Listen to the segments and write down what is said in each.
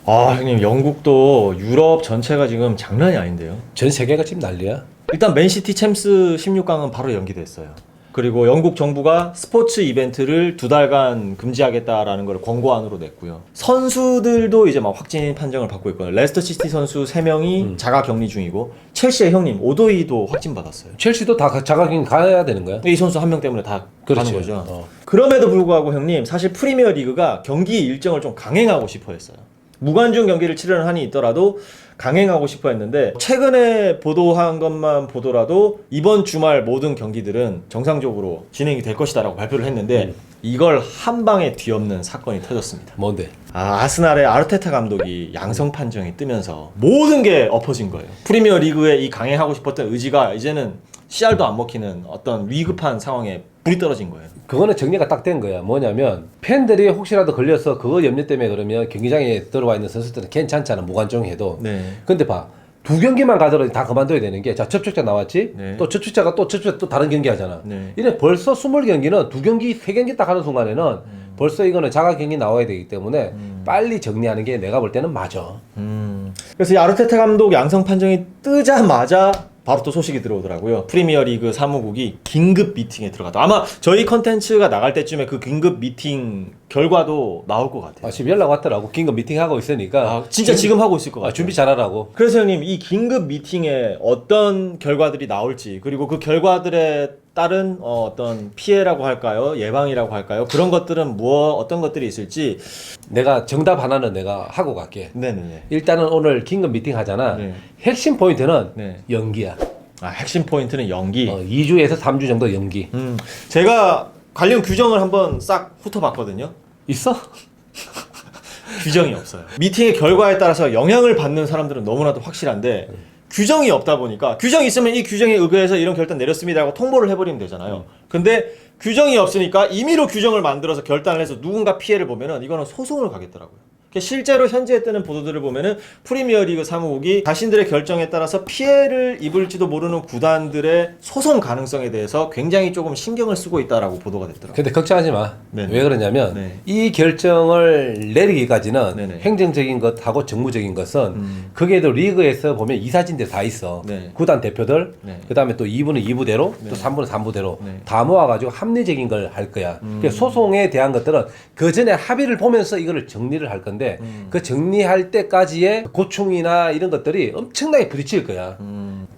아, 형님, 영국도 유럽 전체가 지금 장난이 아닌데요. 전 세계가 지금 난리야. 일단 맨시티 챔스 16강은 바로 연기됐어요. 그리고 영국 정부가 스포츠 이벤트를 2달간 금지하겠다라는 걸 권고안으로 냈고요. 선수들도 이제 막 확진 판정을 받고 있거든요. 레스터 시티 선수 3명이 자가 격리 중이고, 첼시의 형님 오도이도 확진 받았어요. 첼시도 다 자가격리 가야 되는 거야? 이 선수 한 명 때문에 다 그렇지. 가는 거죠. 어. 그럼에도 불구하고 형님, 사실 프리미어 리그가 경기 일정을 좀 강행하고 싶어 했어요. 무관중 경기를 치르는 한이 있더라도 강행하고 싶어 했는데, 최근에 보도한 것만 보더라도 이번 주말 모든 경기들은 정상적으로 진행이 될 것이다라고 발표를 했는데, 이걸 한 방에 뒤엎는 사건이 터졌습니다. 뭔데? 아스날의 아르테타 감독이 양성 판정이 뜨면서 모든 게 엎어진 거예요. 프리미어 리그에 이 강행하고 싶었던 의지가 이제는 씨알도 안 먹히는 어떤 위급한 상황에 불이 떨어진 거예요. 그거는 정리가 딱 된 거야. 뭐냐면 팬들이 혹시라도 걸려서 그거 염려 때문에 그러면 경기장에 들어와 있는 선수들은 괜찮잖아, 무관중해도. 네. 근데 봐, 2경기만 가더라도 다 그만둬야 되는 게, 자, 접촉자 나왔지? 네. 또 접촉자가 또 접촉자 또 다른 경기 하잖아. 네. 이래 벌써 20경기는 2경기, 3경기 딱 하는 순간에는 벌써 이거는 자가격리 나와야 되기 때문에 빨리 정리하는 게 내가 볼 때는 맞아. 그래서 이 아르테타 감독 양성 판정이 뜨자마자 바로 또 소식이 들어오더라고요. 프리미어 리그 사무국이 긴급 미팅에 들어갔다. 아마 저희 컨텐츠가 나갈 때쯤에 그 긴급 미팅 결과도 나올 것 같아요. 지금 연락 왔더라고. 긴급 미팅하고 있으니까. 진짜 지금 하고 있을 것 같아요. 준비 잘하라고. 그래서 형님, 이 긴급 미팅에 어떤 결과들이 나올지, 그리고 그 결과들에 따른 어떤 피해라고 할까요? 예방이라고 할까요? 그런 것들은 어떤 것들이 있을지. 내가 정답 하나는 내가 하고 갈게. 네네네. 일단은 오늘 긴급 미팅 하잖아. 네. 핵심 포인트는 네. 연기야. 핵심 포인트는 연기. 2주에서 3주 정도 연기. 제가 관련 규정을 한번 싹 훑어봤거든요. 있어? 규정이 없어요. 미팅의 결과에 따라서 영향을 받는 사람들은 너무나도 확실한데, 규정이 없다 보니까, 규정이 있으면 이 규정에 의거해서 이런 결단 내렸습니다 하고 통보를 해버리면 되잖아요. 근데 규정이 없으니까 임의로 규정을 만들어서 결단을 해서 누군가 피해를 보면은 이거는 소송을 가겠더라고요. 실제로 현지에 뜨는 보도들을 보면은 프리미어리그 사무국이 자신들의 결정에 따라서 피해를 입을지도 모르는 구단들의 소송 가능성에 대해서 굉장히 조금 신경을 쓰고 있다라고 보도가 됐더라고요. 근데 걱정하지 마. 네네. 왜 그러냐면 네. 이 결정을 내리기까지는 네네. 행정적인 것하고 정무적인 것은 거기에도 리그에서 보면 이사진들 다 있어. 네. 구단 대표들, 네. 그다음에 또 2부는 2부대로, 네. 또 3부는 3부대로 네. 다 모아가지고 합리적인 걸 할 거야. 그래서 소송에 대한 것들은 그 전에 합의를 보면서 이거를 정리를 할 건데 그 정리할 때까지의 고충이나 이런 것들이 엄청나게 부딪힐 거야.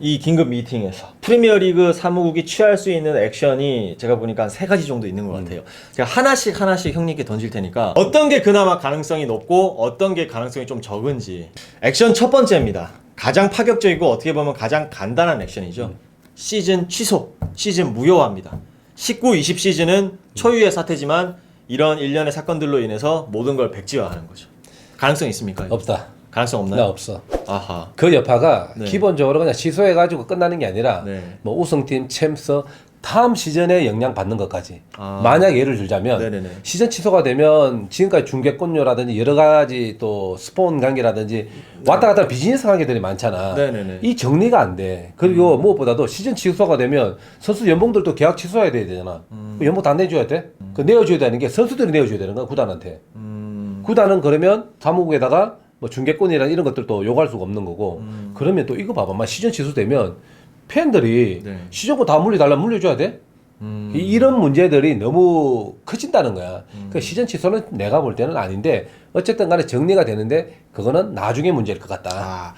이 긴급 미팅에서 프리미어리그 사무국이 취할 수 있는 액션이 제가 보니까 한 3가지 정도 있는 것 같아요. 제가 하나씩 형님께 던질 테니까 어떤 게 그나마 가능성이 높고 어떤 게 가능성이 좀 적은지. 액션 첫 번째입니다. 가장 파격적이고 어떻게 보면 가장 간단한 액션이죠. 시즌 취소, 시즌 무효화입니다. 19-20 시즌은 초유의 사태지만 이런 일련의 사건들로 인해서 모든 걸 백지화하는 거죠. 가능성 있습니까? 없다. 가능성 없나요? 나 없어. 아하. 그 여파가 네. 기본적으로 그냥 취소해가지고 끝나는 게 아니라 네. 뭐 우승팀, 챔스, 다음 시즌에 영향 받는 것까지. 아. 만약 예를 들자면 네네네. 시즌 취소가 되면 지금까지 중계권료라든지 여러 가지 또 스폰 관계라든지 왔다 갔다 비즈니스 관계들이 많잖아. 네네네. 이 정리가 안 돼. 그리고 무엇보다도 시즌 취소가 되면 선수 연봉들도 계약 취소해야 되잖아. 그 연봉 다 내줘야 돼. 그 내어줘야 되는 게 선수들이 내어줘야 되는 거야, 구단한테. 구단은 그러면 사무국에다가 뭐 중계권이나 이런 것들도 요구할 수가 없는 거고. 그러면 또 이거 봐봐. 막 시즌 취소되면 팬들이 네. 시즌권 다 물려줘야 돼? 이런 문제들이 너무 커진다는 거야. 그 시즌 취소는 내가 볼 때는 아닌데 어쨌든 간에 정리가 되는데 그거는 나중에 문제일 것 같다.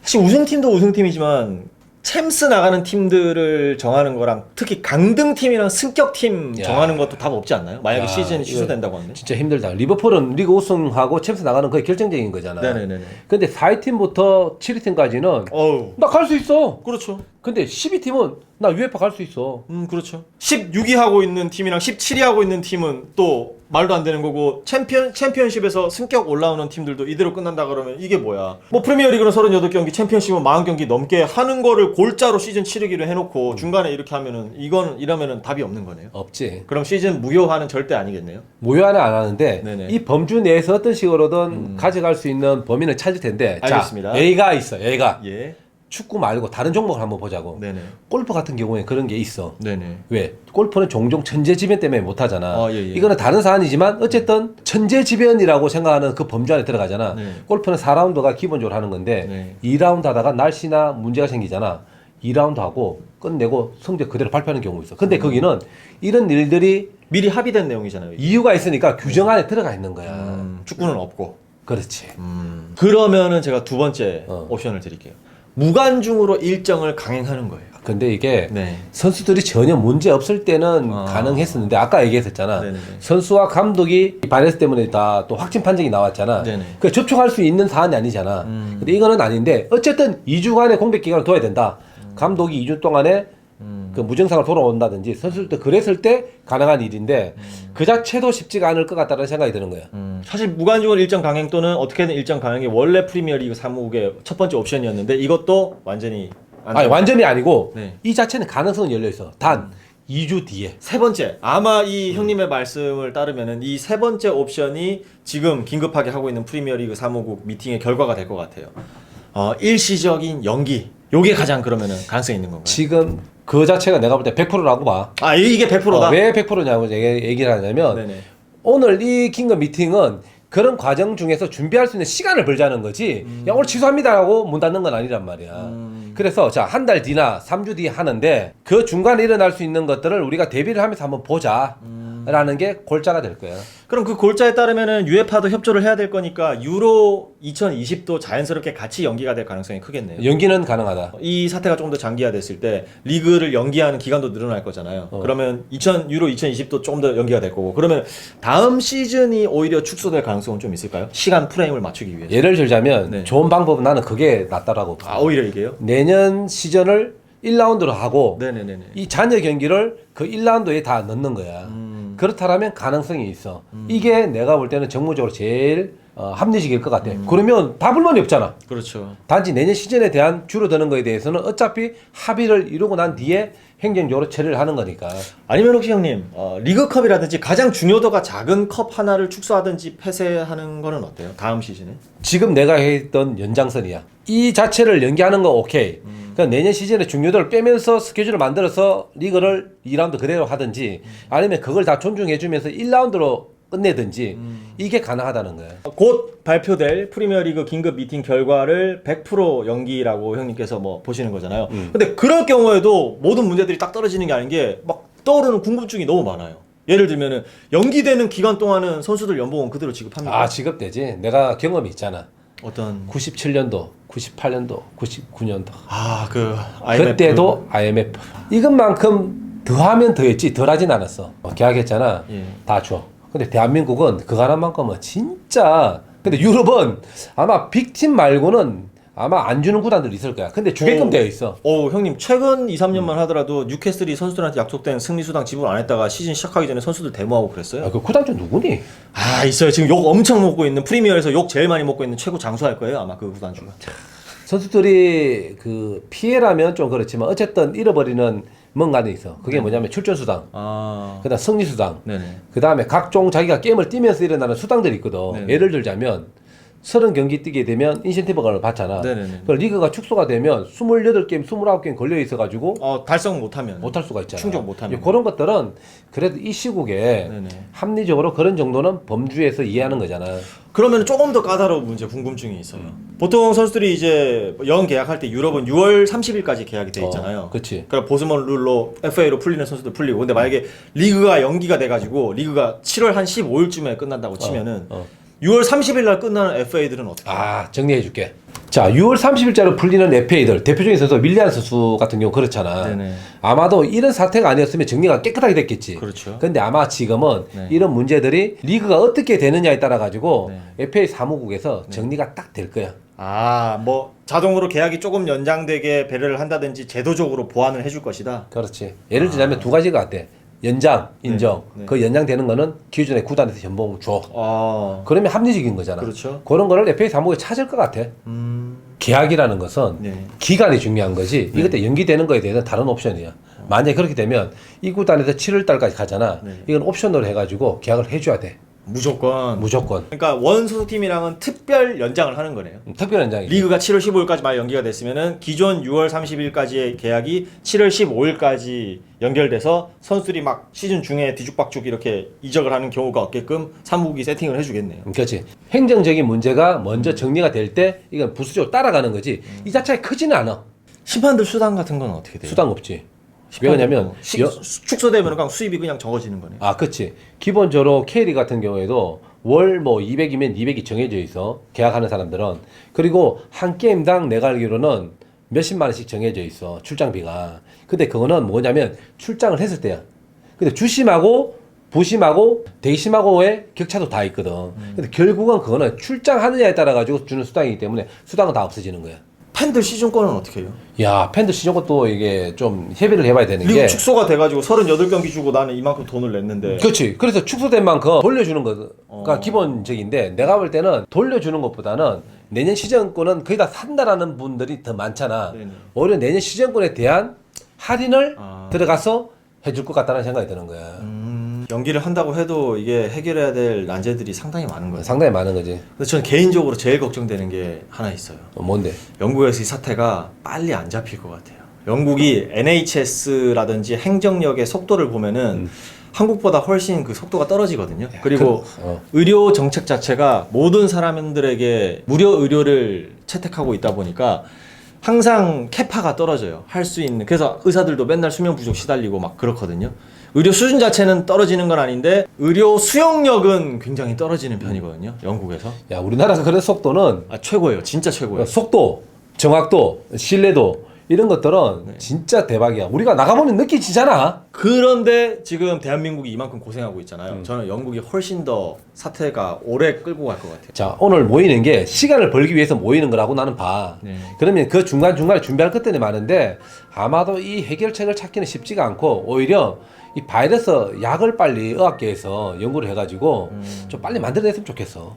사실 우승팀도 우승팀이지만 챔스 나가는 팀들을 정하는 거랑 특히 강등팀이랑 승격팀 야. 정하는 것도 답 없지 않나요? 만약에 야, 시즌이 이거 취소된다고 하면. 진짜 힘들다. 리버풀은 리그 우승하고 챔스 나가는 거의 결정적인 거잖아. 네네네. 근데 4위팀부터 7위팀까지는 어우. 나 갈 수 있어. 그렇죠. 근데 12팀은 나 UEFA 갈 수 있어. 그렇죠. 16위 하고 있는 팀이랑 17위 하고 있는 팀은 또 말도 안 되는 거고, 챔피언십에서 승격 올라오는 팀들도 이대로 끝난다 그러면 이게 뭐야. 뭐 프리미어리그는 38경기, 챔피언십은 40경기 넘게 하는 거를 골자로 시즌 치르기로 해놓고 중간에 이렇게 하면은 이러면은 답이 없는 거네요. 없지. 그럼 시즌 무효화는 절대 아니겠네요. 무효화는 안 하는데 네네. 이 범주 내에서 어떤 식으로든 가져갈 수 있는 범위는 찾을 텐데. 알겠습니다. 자, A가 있어. A가. 예. 축구 말고 다른 종목을 한번 보자고. 네네. 골프 같은 경우에 그런 게 있어. 네네. 왜? 골프는 종종 천재지변 때문에 못하잖아. 예, 예. 이거는 다른 사안이지만 어쨌든 천재지변이라고 생각하는 그 범주 안에 들어가잖아. 네. 골프는 4라운드가 기본적으로 하는 건데 네. 2라운드 하다가 날씨나 문제가 생기잖아. 2라운드 하고 끝내고 성적 그대로 발표하는 경우 있어. 근데 거기는 이런 일들이 미리 합의된 내용이잖아요. 이게. 이유가 있으니까 규정 안에 들어가 있는 거야. 축구는 없고. 그렇지. 그러면은 제가 두 번째 어. 옵션을 드릴게요. 무관중으로 일정을 강행하는 거예요. 근데 이게 네. 선수들이 전혀 문제 없을 때는 아. 가능했었는데 아까 얘기했었잖아. 네네네. 선수와 감독이 바이러스 때문에 다 또 확진 판정이 나왔잖아. 네네. 그 접촉할 수 있는 사안이 아니잖아. 근데 이거는 아닌데 어쨌든 2주간의 공백 기간을 둬야 된다. 감독이 2주 동안에 그 무증상을 돌아온다든지 선수들도 그랬을 때 가능한 일인데 그 자체도 쉽지가 않을 것 같다는 생각이 드는 거야. 사실 무관중으로 일정 강행 또는 어떻게든 일정 강행이 원래 프리미어리그 사무국의 첫 번째 옵션이었는데 이것도 완전히 안 아니 됩니다. 완전히 아니고 네. 이 자체는 가능성은 열려 있어. 단 2주 뒤에. 세 번째, 아마 이 형님의 말씀을 따르면은 이 세 번째 옵션이 지금 긴급하게 하고 있는 프리미어리그 사무국 미팅의 결과가 될 것 같아요. 일시적인 연기. 요게 가장 그러면은 가능성이 있는 건가요? 지금 그 자체가 내가 볼 때 100%라고 봐. 아, 이게 100%다. 왜 100%냐고 얘기를 하냐면 네네. 오늘 이 긴급 미팅은 그런 과정 중에서 준비할 수 있는 시간을 벌자는 거지. 야, 오늘 취소합니다라고 문 닫는 건 아니란 말이야. 그래서 자, 한 달 뒤나 3주 뒤에 하는데 그 중간에 일어날 수 있는 것들을 우리가 대비를 하면서 한번 보자. 라는 게 골자가 될 거야. 그럼 그 골자에 따르면은 UEFA도 협조를 해야 될 거니까 유로 2020도 자연스럽게 같이 연기가 될 가능성이 크겠네요. 연기는 가능하다. 이 사태가 조금 더 장기화됐을 때 리그를 연기하는 기간도 늘어날 거잖아요. 그러면 유로 2020도 조금 더 연기가 될 거고 그러면 다음 시즌이 오히려 축소될 가능성은 좀 있을까요? 시간 프레임을 맞추기 위해서. 예를 들자면 네. 좋은 방법은 나는 그게 낫다라고. 아, 오히려 이게요? 내년 시즌을 1라운드로 하고 네네네네. 이 잔여 경기를 그 1라운드에 다 넣는 거야. 그렇다면 가능성이 있어. 이게 내가 볼 때는 정무적으로 제일 합리적일 것 같아. 그러면 다 불만이 없잖아. 그렇죠. 단지 내년 시즌에 대한 줄어드는 거에 대해서는 어차피 합의를 이루고 난 뒤에 행정적으로 처리를 하는 거니까. 아니면 혹시 형님 리그컵이라든지 가장 중요도가 작은 컵 하나를 축소하든지 폐쇄하는 거는 어때요? 다음 시즌에? 지금 내가 했던 연장선이야. 이 자체를 연기하는 거 오케이. 그러니까 내년 시즌에 중요도를 빼면서 스케줄을 만들어서 리그를 2라운드 그대로 하든지 아니면 그걸 다 존중해주면서 1라운드로 끝내든지 이게 가능하다는 거야. 곧 발표될 프리미어리그 긴급 미팅 결과를 100% 연기라고 형님께서 뭐 보시는 거잖아요. 근데 그럴 경우에도 모든 문제들이 딱 떨어지는 게 아닌 게 막 떠오르는 궁금증이 너무 많아요. 예를 들면은 연기되는 기간 동안은 선수들 연봉은 그대로 지급합니까? 아, 지급되지. 내가 경험이 있잖아. 어떤 97년도, 98년도, 99년도. 그 IMF. 그때도 IMF. 이것만큼 더하면 더했지 덜하진 않았어. 계약했잖아. 예. 다 줘. 근데 대한민국은 그거 하나만큼은 진짜. 근데 유럽은 아마 빅팀 말고는 아마 안 주는 구단들이 있을 거야. 근데 주게끔 되어 있어. 형님 최근 2, 3년만 하더라도 뉴캐슬이 선수들한테 약속된 승리 수당 지불 안 했다가 시즌 시작하기 전에 선수들 데모하고 그랬어요. 아, 그 구단주 누구니? 있어요. 지금 욕 엄청 먹고 있는 프리미어에서 욕 제일 많이 먹고 있는 최고 장수할 거예요. 아마 그 구단주가. 선수들이 그 피해라면 좀 그렇지만 어쨌든 잃어버리는 뭔가는 있어. 그게 뭐냐면 출전 수당, 그다음 승리 수당, 네네. 그다음에 각종 자기가 게임을 뛰면서 일어나는 수당들이 있거든. 네네. 예를 들자면 30경기 뛰게 되면 인센티브를 받잖아. 네네네. 그 리그가 축소가 되면 28게임, 29게임 걸려 있어가지고 달성 못하면 못할 수가 있잖아. 충족 못하면. 그런 것들은 그래도 이 시국에 네네. 합리적으로 그런 정도는 범주에서 이해하는 거잖아. 그러면 조금 더 까다로운 문제 궁금증이 있어요. 보통 선수들이 이제 연 계약할 때 유럽은 6월 30일까지 계약이 돼 있잖아요. 그렇지. 그러니까 보스먼 룰로 FA로 풀리는 선수들 풀리고 근데 만약에 리그가 연기가 돼가지고 리그가 7월 한 15일쯤에 끝난다고 치면은 6월 30일 날 끝나는 FA들은 어떻게 해요? 정리해 줄게. 자, 6월 30일자로 풀리는 FA들 대표적인 선수 밀리안 선수 같은 경우 그렇잖아. 네네. 아마도 이런 사태가 아니었으면 정리가 깨끗하게 됐겠지. 그렇죠. 근데 아마 지금은 네. 이런 문제들이 리그가 어떻게 되느냐에 따라 가지고 네. FA 사무국에서 정리가 딱 될 거야. 뭐 자동으로 계약이 조금 연장되게 배려를 한다든지 제도적으로 보완을 해줄 것이다. 그렇지. 예를 들자면 두 가지가 어때? 연장, 인정. 네. 그 연장되는 거는 기존에 구단에서 연봉 줘. 그러면 합리적인 거잖아. 그렇죠. 그런 거를 FA 사무국에 찾을 것 같아. 계약이라는 것은 네. 기간이 중요한 거지. 이것 때 연기되는 거에 대해서는 다른 옵션이야. 만약에 그렇게 되면 이 구단에서 7월 달까지 가잖아. 네. 이건 옵션으로 해가지고 계약을 해줘야 돼. 무조건. 무조건. 그러니까 원 소속팀이랑은 특별 연장을 하는 거네요. 특별 연장이. 리그가 7월 15일까지 말 연기가 됐으면은 기존 6월 30일까지의 계약이 7월 15일까지 연결돼서 선수들이 막 시즌 중에 뒤죽박죽 이렇게 이적을 하는 경우가 없게끔 사무국이 세팅을 해주겠네요. 그렇지. 행정적인 문제가 먼저 정리가 될 때 이건 부수적으로 따라가는 거지. 이 자체가 크지는 않아. 심판들 수당 같은 건 어떻게 돼요? 수당 없지. 왜냐면 축소되면 그냥 수입이 그냥 적어지는 거네요. 아, 그렇지. 기본적으로 K리그 같은 경우에도 월 뭐 200이면 200이 정해져 있어. 계약하는 사람들은. 그리고 한 게임당 내가 알기로는 몇십만 원씩 정해져 있어. 출장비가. 근데 그거는 뭐냐면 출장을 했을 때야. 근데 주심하고 부심하고 대심하고의 격차도 다 있거든. 근데 결국은 그거는 출장하느냐에 따라 가지고 주는 수당이기 때문에 수당은 다 없어지는 거야. 팬들 시즌권은 어떻게 해요? 야, 팬들 시즌 것도 이게 좀 협의를 해봐야 되는 리그 게. 축소가 돼가지고 38경기 주고 나는 이만큼 돈을 냈는데. 그렇지. 그래서 축소된 만큼 돌려주는 거가 기본적인데 내가 볼 때는 돌려주는 것보다는 내년 시즌권은 거의 다 산다라는 분들이 더 많잖아. 네네. 오히려 내년 시즌권에 대한 할인을 아. 들어가서 해줄 것 같다는 생각이 드는 거야. 연기를 한다고 해도 이게 해결해야 될 난제들이 상당히 많은 거예요. 상당히 많은 거지. 근데 저는 개인적으로 제일 걱정되는 게 하나 있어요. 뭔데? 영국에서 이 사태가 빨리 안 잡힐 것 같아요. 영국이 NHS라든지 행정력의 속도를 보면은 한국보다 훨씬 그 속도가 떨어지거든요. 그리고 의료 정책 자체가 모든 사람들에게 무료 의료를 채택하고 있다 보니까 항상 캐파가 떨어져요. 할 수 있는. 그래서 의사들도 맨날 수면 부족 시달리고 막 그렇거든요. 의료 수준 자체는 떨어지는 건 아닌데 의료 수용력은 굉장히 떨어지는 편이거든요. 영국에서. 야, 우리나라 그런 속도는 최고예요. 진짜 최고예요. 속도, 정확도, 신뢰도 이런 것들은 진짜 대박이야. 우리가 나가보면 느끼지잖아. 그런데 지금 대한민국이 이만큼 고생하고 있잖아요. 저는 영국이 훨씬 더 사태가 오래 끌고 갈 것 같아요. 자, 오늘 모이는 게 시간을 벌기 위해서 모이는 거라고 나는 봐. 네. 그러면 그 중간중간에 준비할 것들이 많은데 아마도 이 해결책을 찾기는 쉽지가 않고 오히려 이 바이러스 약을 빨리 의학계에서 연구를 해가지고 좀 빨리 만들어냈으면 좋겠어.